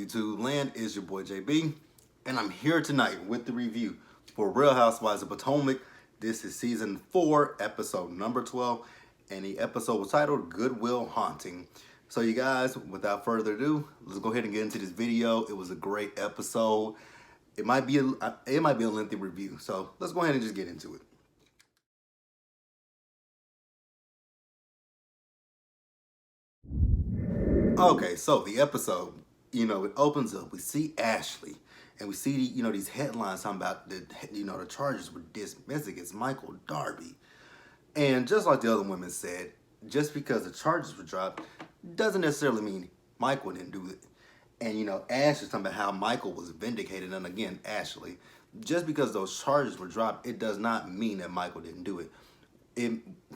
YouTube land? Is your boy JB, and I'm here tonight with the review for Real Housewives of Potomac. This is season 4, episode number 12, and the episode was titled Goodwill Haunting. So you guys, without further ado, let's go ahead and get into this video. It was a great episode. It might be a lengthy review, so let's go ahead and just get into it. Okay, so the episode, it opens up. We see Ashley, and we see, these headlines talking about the charges were dismissed against Michael Darby. And just like the other women said, just because the charges were dropped doesn't necessarily mean Michael didn't do it. And, Ashley's talking about how Michael was vindicated. And again, Ashley, just because those charges were dropped, it does not mean that Michael didn't do it.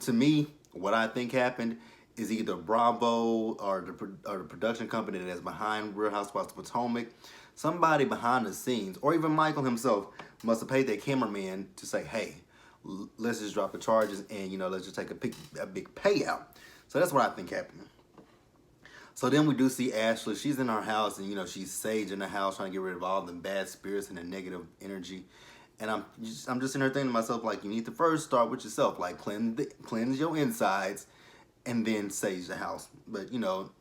To me, what I think happened is either Bravo or the production company that's behind Real Housewives of Potomac, somebody behind the scenes, or even Michael himself must have paid their cameraman to say, hey, let's just drop the charges and, let's just take a big payout. So that's what I think happened. So then we do see Ashley. She's in her house and, she's saging the house, trying to get rid of all the bad spirits and the negative energy. And I'm just sitting there thinking to myself, like, you need to first start with yourself, like cleanse your insides and then sage the house. But,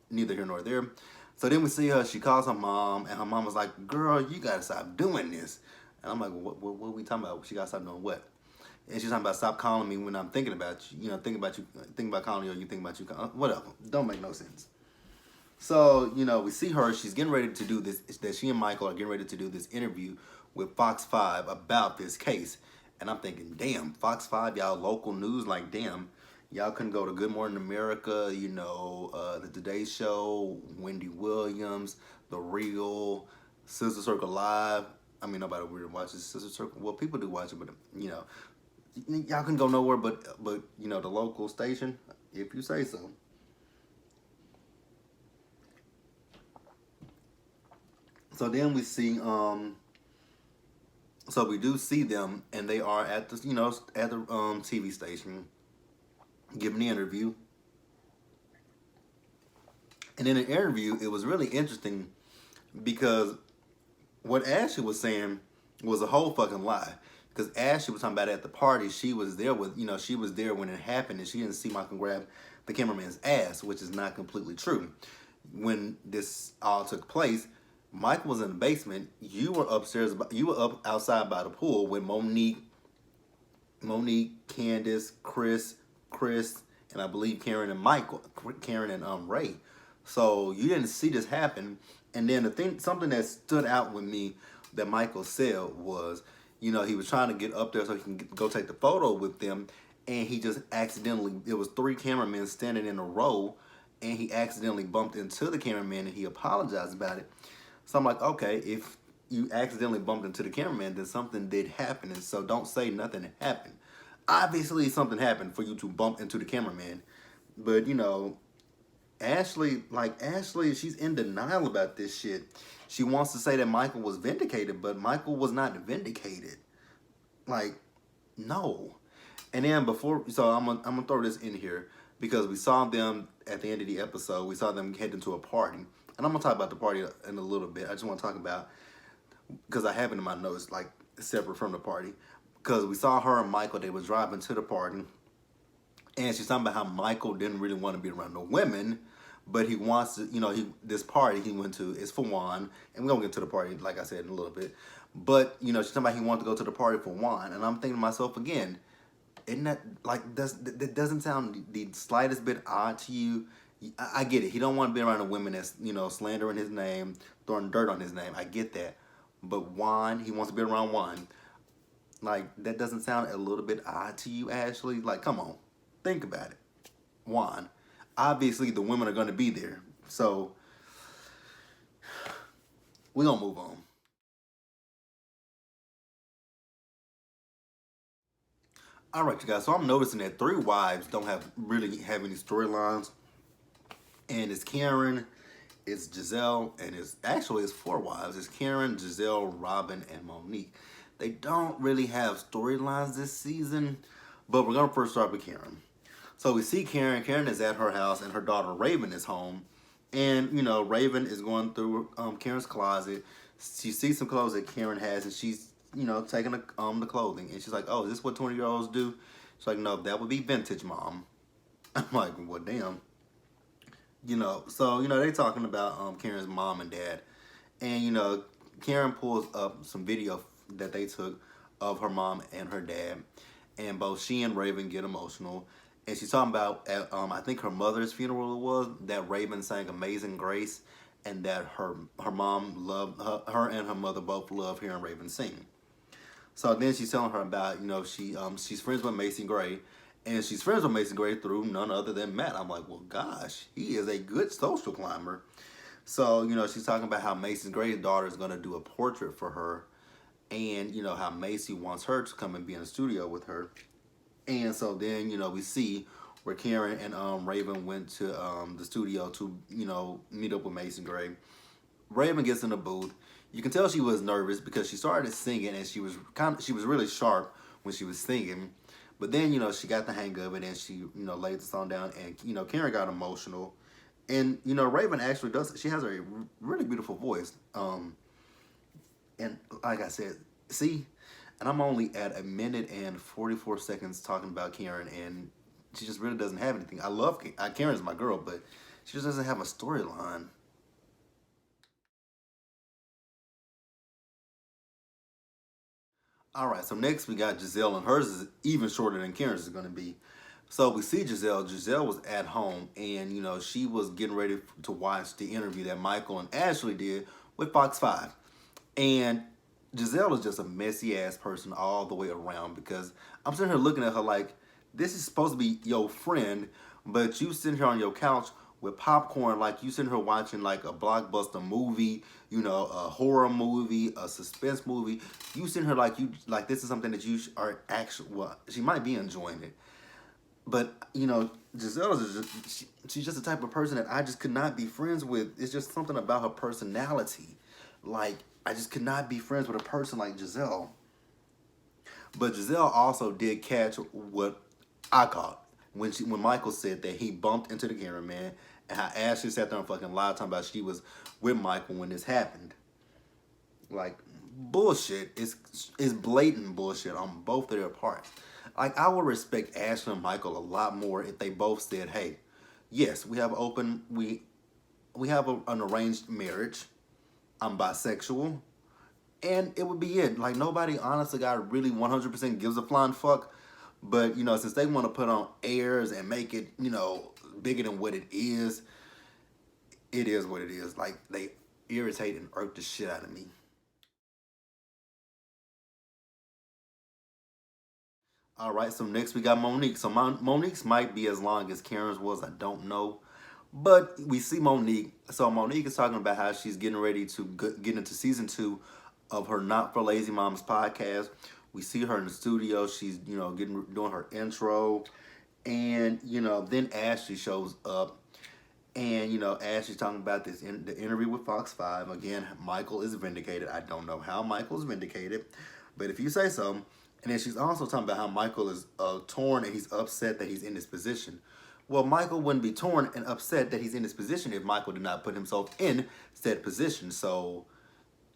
neither here nor there. So then we see her, she calls her mom, and her mom was like, girl, you gotta stop doing this. And I'm like, what are we talking about? She gotta stop doing what? And she's talking about stop calling me when I'm thinking about you, think about calling you, or you think about you, whatever. Don't make no sense. So, we see her, she's getting ready to do this, that she and Michael are getting ready to do this interview with Fox 5 about this case. And I'm thinking, damn, Fox 5, y'all local news, like, damn, y'all couldn't go to Good Morning America, the Today Show, Wendy Williams, The Real, Sister Circle Live. I mean, nobody really watches Sister Circle. Well, people do watch it, but, y'all couldn't go nowhere but the local station, if you say so. So then we see, so we do see them, and they are at the, at the TV station, giving the interview. And in the interview, it was really interesting because what Ashley was saying was a whole fucking lie. Because Ashley was talking about at the party, she was there with, she was there when it happened, and she didn't see Michael grab the cameraman's ass, which is not completely true. When this all took place, Michael was in the basement. You were upstairs. You were up outside by the pool with Monique, Candace, Chris, and I believe Karen and Ray. So you didn't see this happen. And then something that stood out with me that Michael said was, he was trying to get up there so he can go take the photo with them, and he just accidentally. It was 3 cameramen standing in a row, and he accidentally bumped into the cameraman, and he apologized about it. So I'm like, okay, if you accidentally bumped into the cameraman, then something did happen. And so don't say nothing happened. Obviously, something happened for you to bump into the cameraman. But, Ashley, she's in denial about this shit. She wants to say that Michael was vindicated, but Michael was not vindicated. Like, no. And then so I'm gonna throw this in here because we saw them at the end of the episode. We saw them heading to a party. And I'm going to talk about the party in a little bit. I just want to talk about, because I have it in my notes, like, separate from the party. Because we saw her and Michael, they was driving to the party. And she's talking about how Michael didn't really want to be around the women. But he wants to, this party he went to is for Juan. And we're going to get to the party, like I said, in a little bit. But, she's talking about he wanted to go to the party for Juan. And I'm thinking to myself again, isn't that, like, that doesn't sound the slightest bit odd to you? I get it. He don't want to be around the women that's, slandering his name, throwing dirt on his name. I get that. But Juan, he wants to be around Juan. Like, that doesn't sound a little bit odd to you, Ashley? Like, come on. Think about it. Juan. Obviously, the women are going to be there. So, we're going to move on. All right, you guys. So, I'm noticing that 3 wives don't really have any storylines. And it's Karen, it's Giselle, and it's 4 wives. It's Karen, Giselle, Robin, and Monique. They don't really have storylines this season, but we're going to first start with Karen. So we see Karen. Karen is at her house, and her daughter Raven is home. And Raven is going through Karen's closet. She sees some clothes that Karen has, and she's taking the clothing, and she's like, "Oh, is this what 20-year-olds do?" She's like, "No, that would be vintage, mom." I'm like, "Well, damn." So they talking about Karen's mom and dad, and Karen pulls up some video that they took of her mom and her dad, and both she and Raven get emotional. And she's talking about at I think her mother's funeral it was that Raven sang "Amazing Grace," and that her mom loved her and her mother both love hearing Raven sing. So then she's telling her about she's friends with Macy Gray, and she's friends with Macy Gray through none other than Matt. I'm like, well, gosh, he is a good social climber. So she's talking about how Macy Gray's daughter is going to do a portrait for her, and how Macy wants her to come and be in the studio with her. And so then we see where Karen and Raven went to the studio to meet up with Mason Gray. Raven gets in the booth. You can tell she was nervous because she started singing, and she was really sharp when she was singing. But then she got the hang of it, and she laid the song down, and Karen got emotional. And Raven actually does. She has a really beautiful voice. And like I said, see, and I'm only at a minute and 44 seconds talking about Karen, and she just really doesn't have anything. I love Karen's my girl, but she just doesn't have a storyline. All right, so next we got Giselle, and hers is even shorter than Karen's is going to be. So we see Giselle. Giselle was at home, and she was getting ready to watch the interview that Michael and Ashley did with Fox 5. And Giselle is just a messy ass person all the way around, because I'm sitting here looking at her like, this is supposed to be your friend, but you sitting here on your couch with popcorn like you sitting here watching like a blockbuster movie, a horror movie, a suspense movie. You sitting here like this is something that you are actually, well, she might be enjoying it. But Giselle is she's just the type of person that I just could not be friends with. It's just something about her personality. Like, I just could not be friends with a person like Giselle. But Giselle also did catch what I caught when Michael said that he bumped into the cameraman, and how Ashley sat there and fucking lied, talking about she was with Michael when this happened. Like, bullshit. It's blatant bullshit on both of their parts. Like, I would respect Ashley and Michael a lot more if they both said, "Hey, yes, we have an arranged marriage. I'm bisexual." And it would be it. Like, nobody, honestly, God, really 100% gives a flying fuck. But, since they want to put on airs and make it, bigger than what it is what it is. Like, they irritate and irk the shit out of me. All right, so next we got Monique. So Monique's might be as long as Karen's was. I don't know. But we see Monique. So Monique is talking about how she's getting ready to get into season 2 of her Not for Lazy Moms podcast. We see her in the studio. She's, doing her intro. And, then Ashley shows up. And, Ashley's talking about the interview with Fox 5. Again, Michael is vindicated. I don't know how Michael's vindicated, but if you say so. And then she's also talking about how Michael is torn and he's upset that he's in this position. Well, Michael wouldn't be torn and upset that he's in this position if Michael did not put himself in said position. So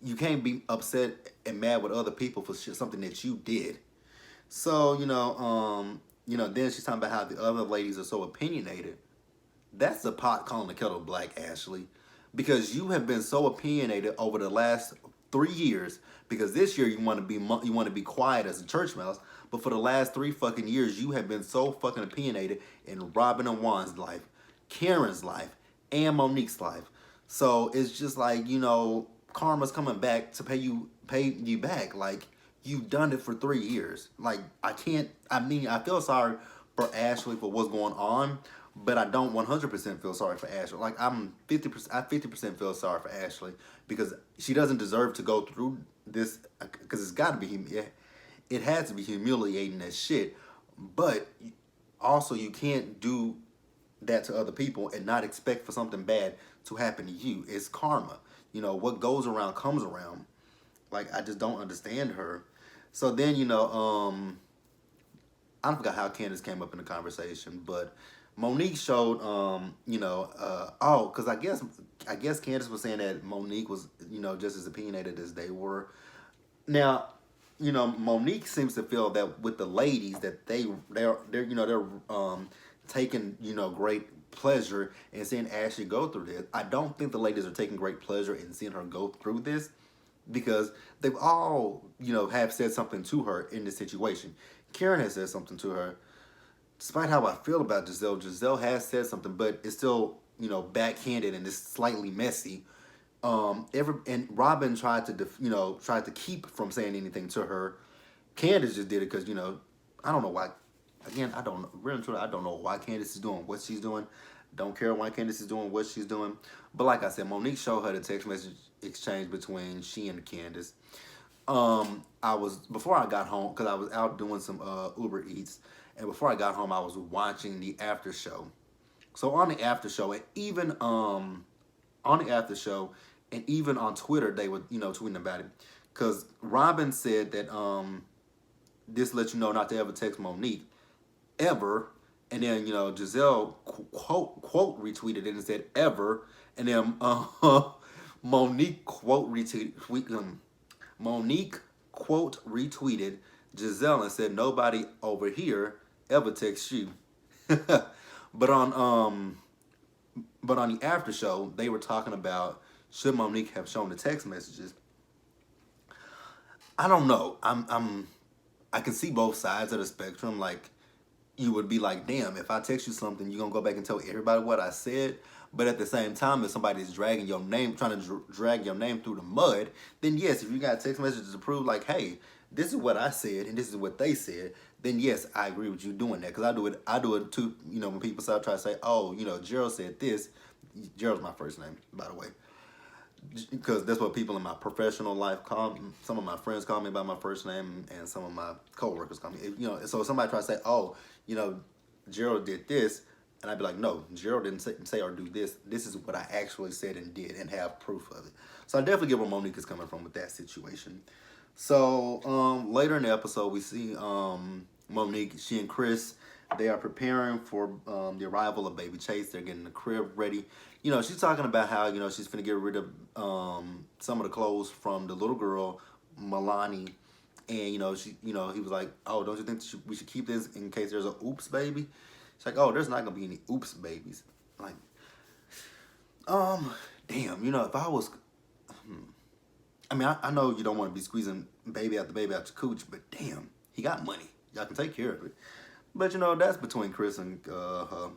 you can't be upset and mad with other people for something that you did. So, then she's talking about how the other ladies are so opinionated. That's the pot calling the kettle black, Ashley. Because you have been so opinionated over the last 3 years. Because this year you want to be quiet as a church mouse, but for the last 3 fucking years you have been so fucking opinionated in Robin and Juan's life, Karen's life, and Monique's life. So it's just like, karma's coming back to pay you back. Like, you've done it for 3 years. Like, I feel sorry for Ashley for what's going on, but I don't 100% feel sorry for Ashley. Like, I'm 50%, I 50% feel sorry for Ashley because she doesn't deserve to go through this, because it's got to be, it has to be humiliating as shit. But also, you can't do that to other people and not expect for something bad to happen to you. It's karma. What goes around comes around. Like, I just don't understand her. So then, I forgot how Candace came up in the conversation, but Monique showed, oh, because I guess Candace was saying that Monique was, just as opinionated as they were. Now, Monique seems to feel that with the ladies that they're taking great pleasure in seeing Ashley go through this. I don't think the ladies are taking great pleasure in seeing her go through this because they've all have said something to her in this situation. Karen has said something to her. Despite how I feel about Giselle, Giselle has said something, but it's still backhanded and it's slightly messy. And Robin tried to tried to keep from saying anything to her. Candace just did it because I don't know why. Again, I don't really truly I don't know why Candace is doing what she's doing. Don't care why Candace is doing what she's doing. But like I said, Monique showed her the text message exchange between she and Candace. I was before I got home because I was out doing some Uber Eats, and before I got home, I was watching the after show. So on the after show, and even on the after show, and even on Twitter, they were tweeting about it because Robin said that this lets you know not to ever text Monique ever, and then Giselle quote retweeted it and said ever, and then Monique quote retweet Monique quote retweeted Giselle and said nobody over here ever texts you. but on but on the after show, they were talking about should Monique have shown the text messages. I don't know. I can see both sides of the spectrum. Like you would be like, damn, if I text you something, you're gonna go back and tell everybody what I said. But at the same time, if somebody's dragging your name, trying to drag your name through the mud, then yes, if you got text messages to prove like, hey, this is what I said and this is what they said, then yes, I agree with you doing that. Because I do it too. When people start trying to say, oh, Gerald said this. Gerald's my first name, by the way, because that's what people in my professional life call me. Some of my friends call me by my first name, and some of my coworkers call me. So if somebody tries to say, oh, Gerald did this, and I'd be like, no, Gerald didn't say or do this. This is what I actually said and did, and have proof of it. So I definitely get where Monique is coming from with that situation. So later in the episode, we see Monique, she and Chris, they are preparing for the arrival of baby Chase. They're getting the crib ready. She's talking about how she's finna get rid of some of the clothes from the little girl, Milani, and he was like, oh, don't you think we should keep this in case there's a oops baby? She's like, oh, there's not gonna be any oops babies. Like, damn, if I was, I mean, I know you don't want to be squeezing baby out your cooch, but damn, he got money. Y'all can take care of it. But that's between Chris and her.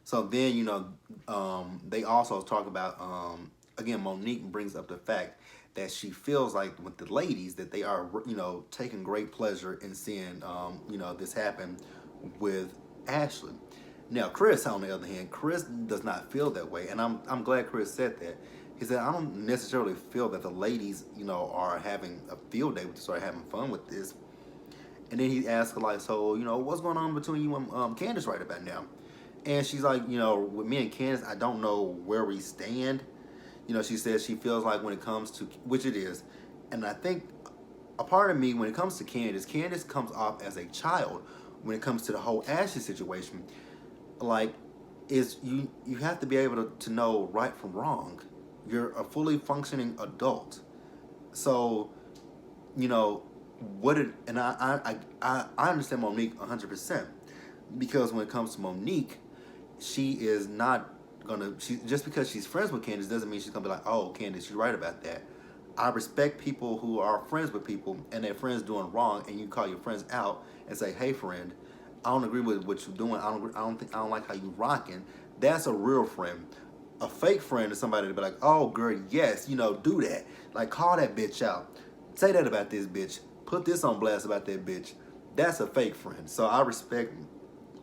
So then they also talk about again. Monique brings up the fact that she feels like with the ladies that they are taking great pleasure in seeing this happen with Ashley. Now Chris, on the other hand, Chris does not feel that way, and I'm glad Chris said that. He said, I don't necessarily feel that the ladies are having a field day with this or having fun with this. And then he asked her, like, so, what's going on between you and Candace right about now? And she's like, with me and Candace, I don't know where we stand. She says she feels like when it comes to, which it is, and I think a part of me, when it comes to Candace comes off as a child when it comes to the whole Ashley situation. Like, you have to be able to know right from wrong. You're a fully functioning adult. So, and I understand Monique 100%, because when it comes to Monique, she is not just because she's friends with Candace doesn't mean she's gonna be like, oh, Candace, you're right about that. I respect people who are friends with people and their friends doing wrong, and you call your friends out and say, hey friend, I don't agree with what you're doing. I don't like how you rocking. That's a real friend. A fake friend is somebody to be like, oh girl, yes, do that. Like, call that bitch out. Say that about this bitch. Put this on blast about that bitch. That's a fake friend. So I respect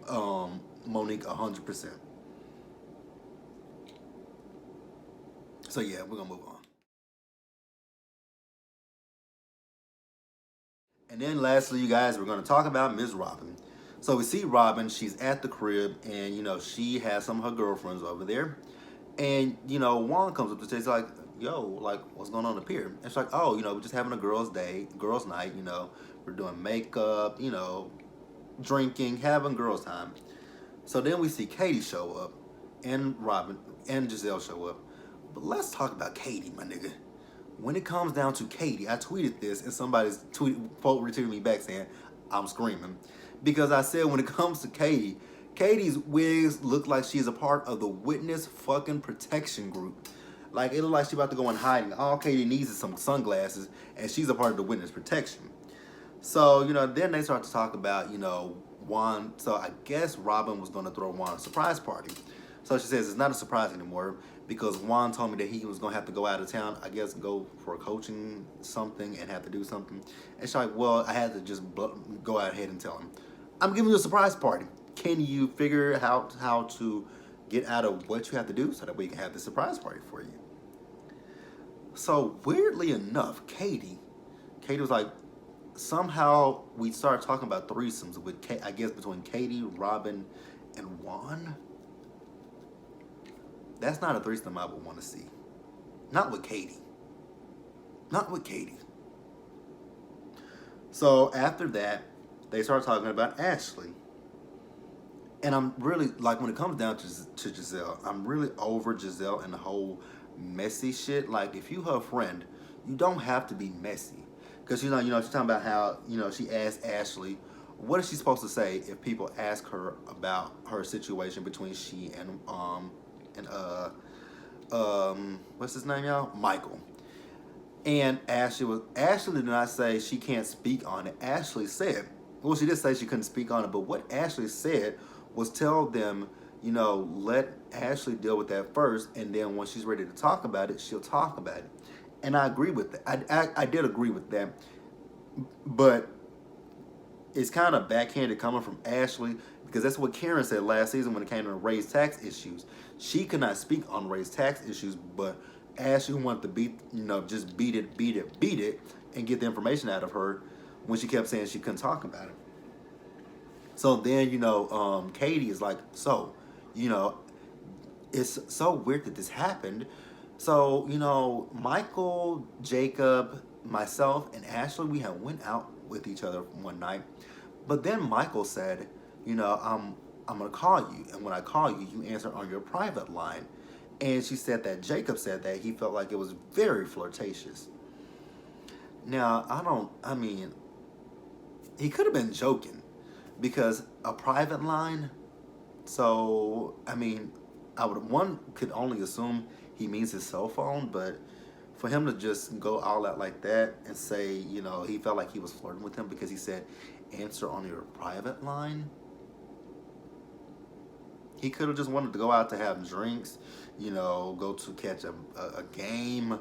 Monique 100%. So yeah, we're gonna move on. And then lastly, you guys, we're gonna talk about Miss Robin. So we see Robin, she's at the crib, and she has some of her girlfriends over there. And Juan comes up to say, he's like, yo, like, what's going on up here? And she's like, oh, we're just having a girls' night, we're doing makeup, drinking, having girls' time. So then we see Katie show up, and Robin and Giselle show up. But let's talk about Katie, my nigga. When it comes down to Katie, I tweeted this, and somebody's retweeted me back saying I'm screaming because I said when it comes to Katie, Katie's wigs look like she's a part of the witness fucking protection group. Like it look like she's about to go in hiding. All Katie needs is some sunglasses, and she's a part of the witness protection. So, then they start to talk about, Juan. So I guess Robin was going to throw Juan a surprise party. So she says it's not a surprise anymore because Juan told me that he was going to have to go out of town, I guess go for a coaching something and have to do something. And she's like, well, I had to just go out ahead and tell him, I'm giving you a surprise party. Can you figure out how to get out of what you have to do so that we can have this surprise party for you? So weirdly enough, Katie was like, somehow we started talking about threesomes with, I guess, between Katie, Robin, and Juan. That's not a threesome I would want to see. Not with Katie. Not with Katie. So after that, they started talking about Ashley. And I'm really, like, when it comes down to Giselle, I'm really over Giselle and the whole messy shit. Like, if you her friend, you don't have to be messy. Because, she's talking about how, she asked Ashley, what is she supposed to say if people ask her about her situation between she and what's his name, y'all? Michael. And Ashley did not say she can't speak on it. Ashley said, well, she did say she couldn't speak on it, but what Ashley said was tell them, let Ashley deal with that first, and then when she's ready to talk about it, she'll talk about it. And I agree with that. I did agree with that. But it's kind of backhanded coming from Ashley because that's what Karen said last season when it came to raised tax issues. She could not speak on raised tax issues, but Ashley wanted to just beat it, and get the information out of her when she kept saying she couldn't talk about it. So then, Katie is like, so, it's so weird that this happened. So, Michael, Jacob, myself, and Ashley, we had went out with each other one night. But then Michael said, I'm going to call you. And when I call you, you answer on your private line. And she said that Jacob said that he felt like it was very flirtatious. Now, he could have been joking because a private line, so, one could only assume he means his cell phone, but for him to just go all out like that and say, he felt like he was flirting with him because he said, answer on your private line. He could have just wanted to go out to have drinks, go to catch a game,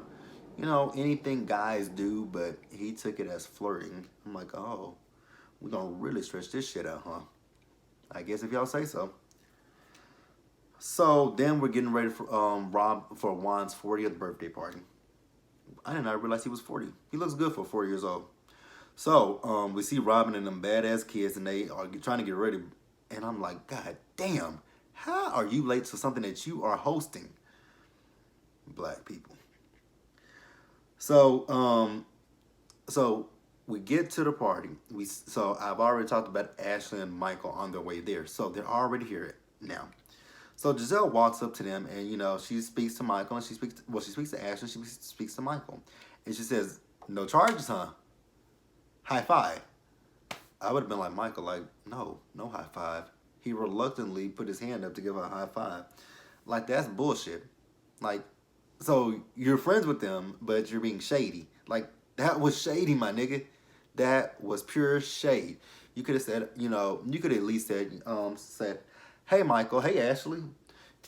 anything guys do, but he took it as flirting. I'm like, oh, we're going to really stretch this shit out, huh? I guess if y'all say so. So then we're getting ready for Juan's 40th birthday party. I did not realize he was 40. He looks good for 4 years old. So we see Robin and them badass kids, and they are trying to get ready. And I'm like, God damn, how are you late to something that you are hosting? Black people. So we get to the party. So I've already talked about Ashley and Michael on their way there. So they're already here now. So Giselle walks up to them and, she speaks to Michael and she speaks to Ashley, she speaks to Michael. And she says, no charges, huh? High five. I would have been like, Michael, like, no high five. He reluctantly put his hand up to give her a high five. Like, that's bullshit. Like, so you're friends with them, but you're being shady. Like, that was shady, my nigga. That was pure shade. You could have said, you could have at least said, hey, Michael, hey, Ashley.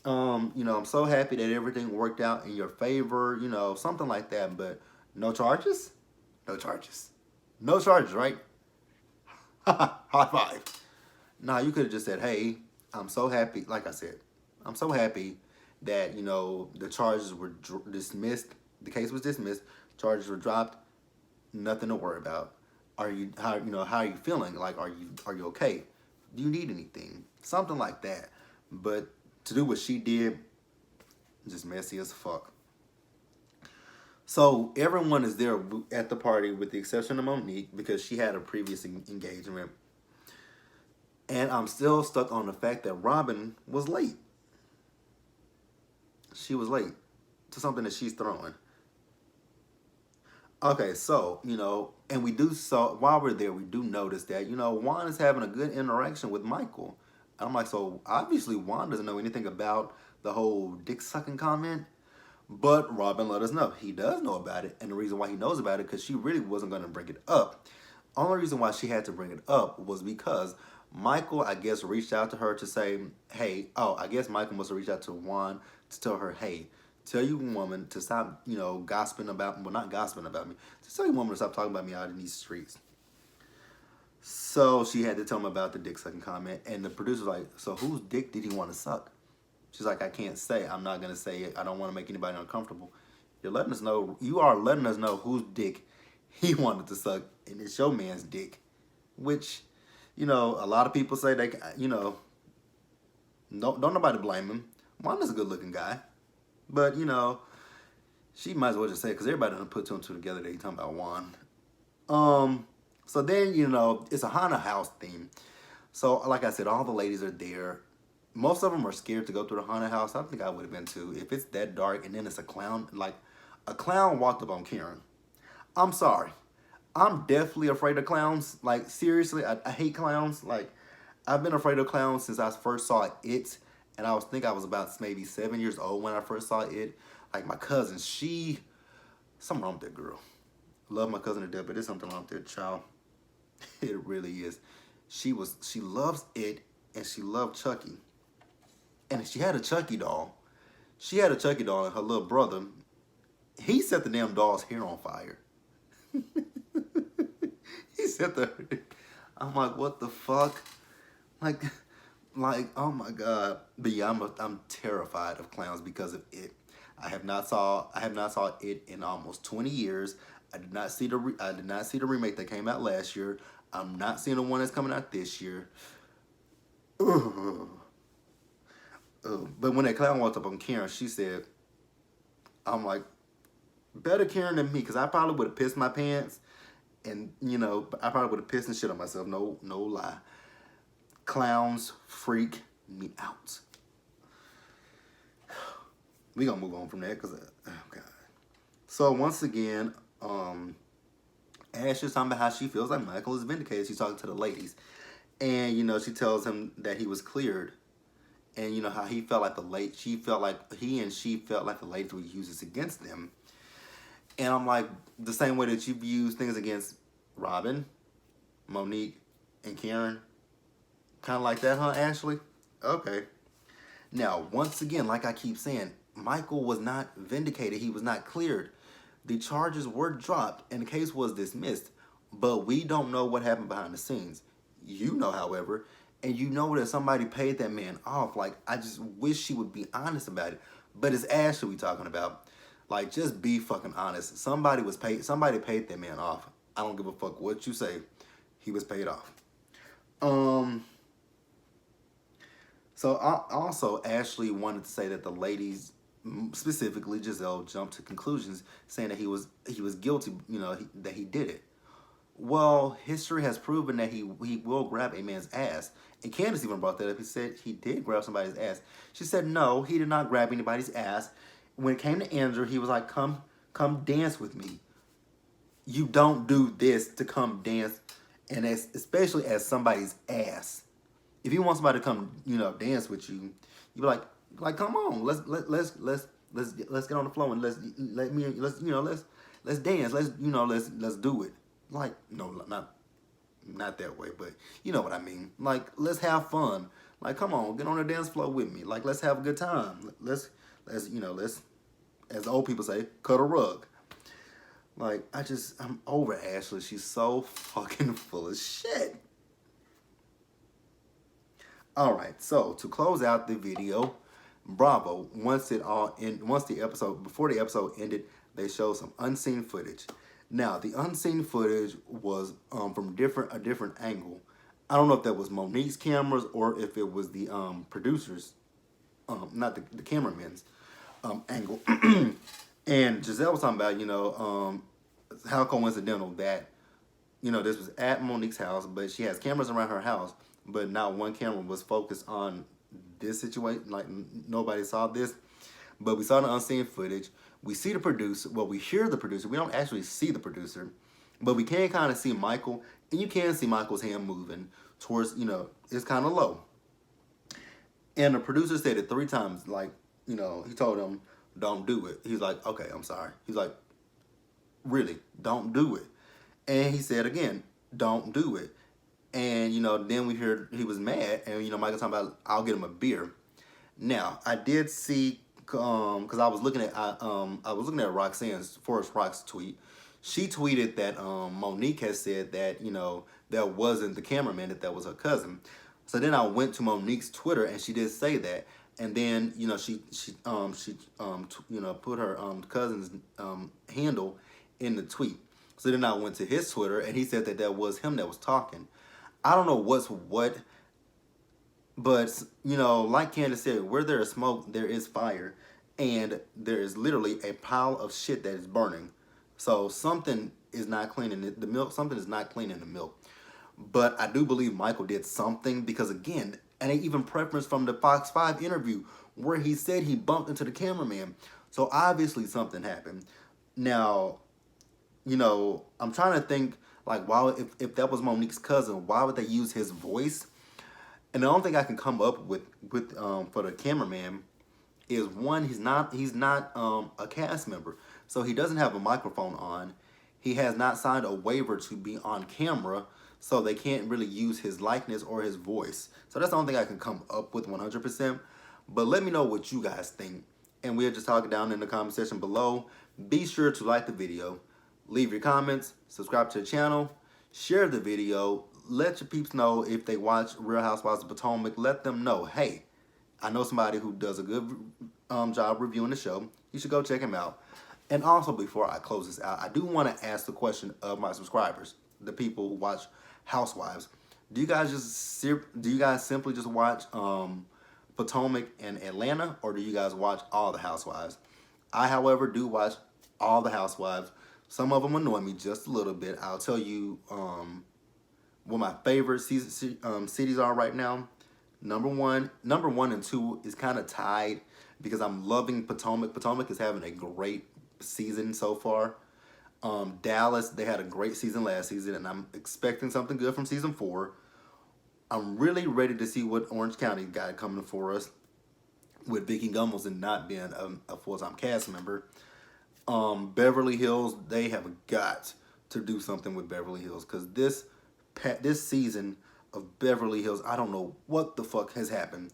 I'm so happy that everything worked out in your favor, something like that. But no charges? No charges. No charges, right? High five. Nah, you could have just said, hey, I'm so happy. Like I said, I'm so happy that, the charges were dismissed. The case was dismissed. Charges were dropped. Nothing to worry about. How are you feeling? Like, are you okay? Do you need anything? Something like that. But to do what she did, just messy as fuck. So everyone is there at the party with the exception of Monique because she had a previous engagement. And I'm still stuck on the fact that Robin was late. She was late to something that she's throwing. Okay, so, and we do, so while we're there, we do notice that, Juan is having a good interaction with Michael. I'm like, so obviously Juan doesn't know anything about the whole dick sucking comment, but Robin let us know. He does know about it, and the reason why he knows about it, because she really wasn't going to bring it up. Only reason why she had to bring it up was because Michael, I guess, reached out to her to say, hey, I guess Michael must have reached out to Juan to tell her, hey, tell you woman to stop, gossiping about, well, not gossiping about me, to tell you woman to stop talking about me out in these streets. So she had to tell him about the dick sucking comment, and the producer's like, so whose dick did he want to suck? She's like, I can't say. I'm not gonna say it. I don't want to make anybody uncomfortable. You're letting us know. You are letting us know whose dick he wanted to suck, and it's your man's dick. Which, a lot of people say they, don't nobody blame him. Wanda's a good looking guy, but she might as well just say it because everybody done put two and two together that he talking about Juan. So then it's a haunted house theme. So like I said, all the ladies are there. Most of them are scared to go through the haunted house. I think I would have been too. If it's that dark and then it's a clown, like a clown walked up on Karen. I'm sorry. I'm definitely afraid of clowns. Like, seriously, I hate clowns. Like, I've been afraid of clowns since I first saw it. And I think I was about maybe 7 years old when I first saw it. Like, my cousin, something wrong with that girl. Love my cousin to death, but there's something wrong with that child. It really is. She loves it, and she loved Chucky. And she had a Chucky doll. She had a Chucky doll, and her little brother, he set the damn doll's hair on fire. He set the. I'm like, what the fuck? Like, oh my god. But yeah, I'm terrified of clowns because of it. I have not saw it in almost 20 years. I did not see the remake that came out last year. I'm not seeing the one that's coming out this year. Ugh. But when that clown walked up on Karen, she said, I'm like, better Karen than me, because I probably would have pissed my pants. And, I probably would have pissed and shit on myself. No lie. Clowns freak me out. We gonna move on from that, because, oh God. So, once again, Ash is talking about how she feels like Michael is vindicated. She's talking to the ladies. And, she tells him that he was cleared. And, how he felt like she felt like the ladies would use this against them. And I'm like, the same way that you've used things against Robin, Monique, and Karen. Kind of like that, huh, Ashley? Okay. Now, once again, like I keep saying, Michael was not vindicated. He was not cleared. The charges were dropped and the case was dismissed. But we don't know what happened behind the scenes. You know, however, and you know that somebody paid that man off. Like, I just wish she would be honest about it. But it's Ashley we talking about. Like, just be fucking honest. Somebody paid that man off. I don't give a fuck what you say. He was paid off. So also Ashley wanted to say that the ladies, specifically Giselle, jumped to conclusions saying that he was guilty, that he did it. Well, history has proven that he will grab a man's ass. And Candace even brought that up. He said he did grab somebody's ass. She said no, he did not grab anybody's ass. When it came to Andrew, he was like, come dance with me. You don't do this to come dance, and especially as somebody's ass. If you want somebody to come, dance with you, you be like, come on, let's get on the floor and let's dance, let's do it. Like, no, not that way, but you know what I mean. Like, let's have fun. Like, come on, get on the dance floor with me. Like, let's have a good time. Let's as the old people say, cut a rug. Like, I'm over Ashley. She's so fucking full of shit. Alright, so to close out the video, bravo. Before the episode ended, they showed some unseen footage. Now, the unseen footage was from a different angle. I don't know if that was Monique's cameras or if it was the producers, not the cameraman's angle. And Giselle was talking about, how coincidental that, this was at Monique's house, but she has cameras around her house, but not one camera was focused on this situation. Like nobody saw this, but we saw the unseen footage. We see the producer. Well, we hear the producer. We don't actually see the producer, but we can kind of see Michael, and you can see Michael's hand moving towards. It's kind of low. And the producer said it 3 times. Like, he told him, "Don't do it." He's like, "Okay, I'm sorry." He's like, "Really, don't do it." And he said again, "Don't do it." And then we heard he was mad, and Michael talking about, "I'll get him a beer." Now I did see, because I was looking at Roxanne's Forest Rock's tweet. She tweeted that Monique has said that that wasn't the cameraman, that was her cousin. So then I went to Monique's Twitter, and she did say that. And then she put her cousin's handle in the tweet. So then I went to his Twitter, and he said that that was him that was talking. I don't know what's what, but like Candace said, where there is smoke, there is fire, and there is literally a pile of shit that is burning. So something is not clean in the milk. Something is not clean in the milk. But I do believe Michael did something, because again, and they even preference from the Fox 5 interview where he said he bumped into the cameraman. So obviously something happened. Now, I'm trying to think, like, why, if that was Monique's cousin, why would they use his voice? And the only thing I can come up with for the cameraman is, one, he's not a cast member, so he doesn't have a microphone on. He has not signed a waiver to be on camera, so they can't really use his likeness or his voice. So that's the only thing I can come up with 100%. But let me know what you guys think, and we'll just talk it down in the comment section below. Be sure to like the video, leave your comments, subscribe to the channel, share the video. Let your peeps know if they watch Real Housewives of Potomac. Let them know, hey, I know somebody who does a good job reviewing the show. You should go check him out. And also, before I close this out, I do want to ask the question of my subscribers, the people who watch Housewives. Do you guys simply just watch Potomac and Atlanta, or do you guys watch all the Housewives? I, however, do watch all the Housewives. Some of them annoy me just a little bit. I'll tell you what my favorite cities are right now. Number one and two is kind of tied, because I'm loving Potomac. Potomac is having a great season so far. Dallas, they had a great season last season, and I'm expecting something good from season 4. I'm really ready to see what Orange County got coming for us, with Vicky Gummels and not being a full-time cast member. Beverly Hills, they have got to do something with Beverly Hills, because this season of Beverly Hills, I don't know what the fuck has happened,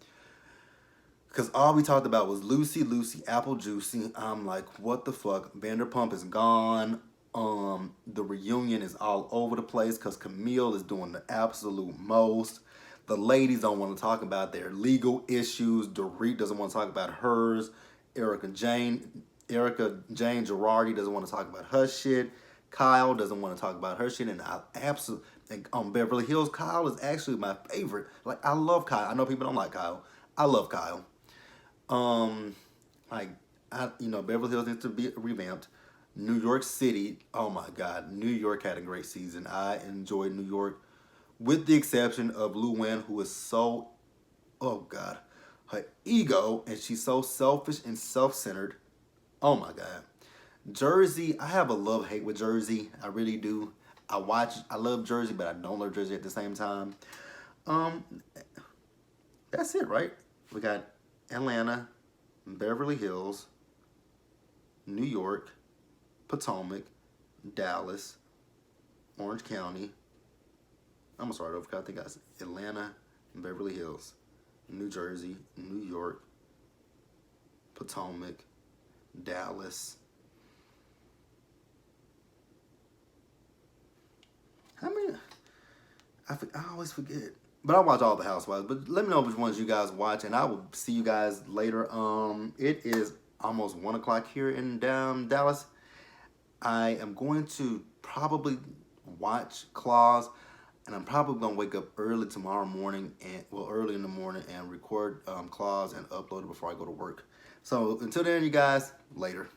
because all we talked about was Lucy, Apple Juicy. I'm like, what the fuck? Vanderpump is gone. The reunion is all over the place, because Camille is doing the absolute most. The ladies don't want to talk about their legal issues. Dorit doesn't want to talk about hers. Erica Jane Girardi doesn't want to talk about her shit. Kyle doesn't want to talk about her shit. And Beverly Hills, Kyle is actually my favorite. Like, I love Kyle. I know people don't like Kyle. I love Kyle. Beverly Hills needs to be revamped. New York City, oh my God, New York had a great season. I enjoyed New York, with the exception of Luann, who is so, oh God, her ego, and she's so selfish and self-centered. Oh my God. Jersey, I have a love-hate with Jersey. I really do. I love Jersey, but I don't love Jersey at the same time. That's it, right? We got Atlanta, Beverly Hills, New York, Potomac, Dallas, Orange County. I'm gonna start over, because I think I said Atlanta, Beverly Hills, New Jersey, New York, Potomac, Dallas. How many? I always forget. But I watch all the Housewives. But let me know which ones you guys watch, and I will see you guys later. It is almost 1 o'clock here in Dallas. I am going to probably watch Claws, and I'm probably gonna wake up early tomorrow morning, early in the morning, and record Claws and upload it before I go to work. So until then, you guys, later.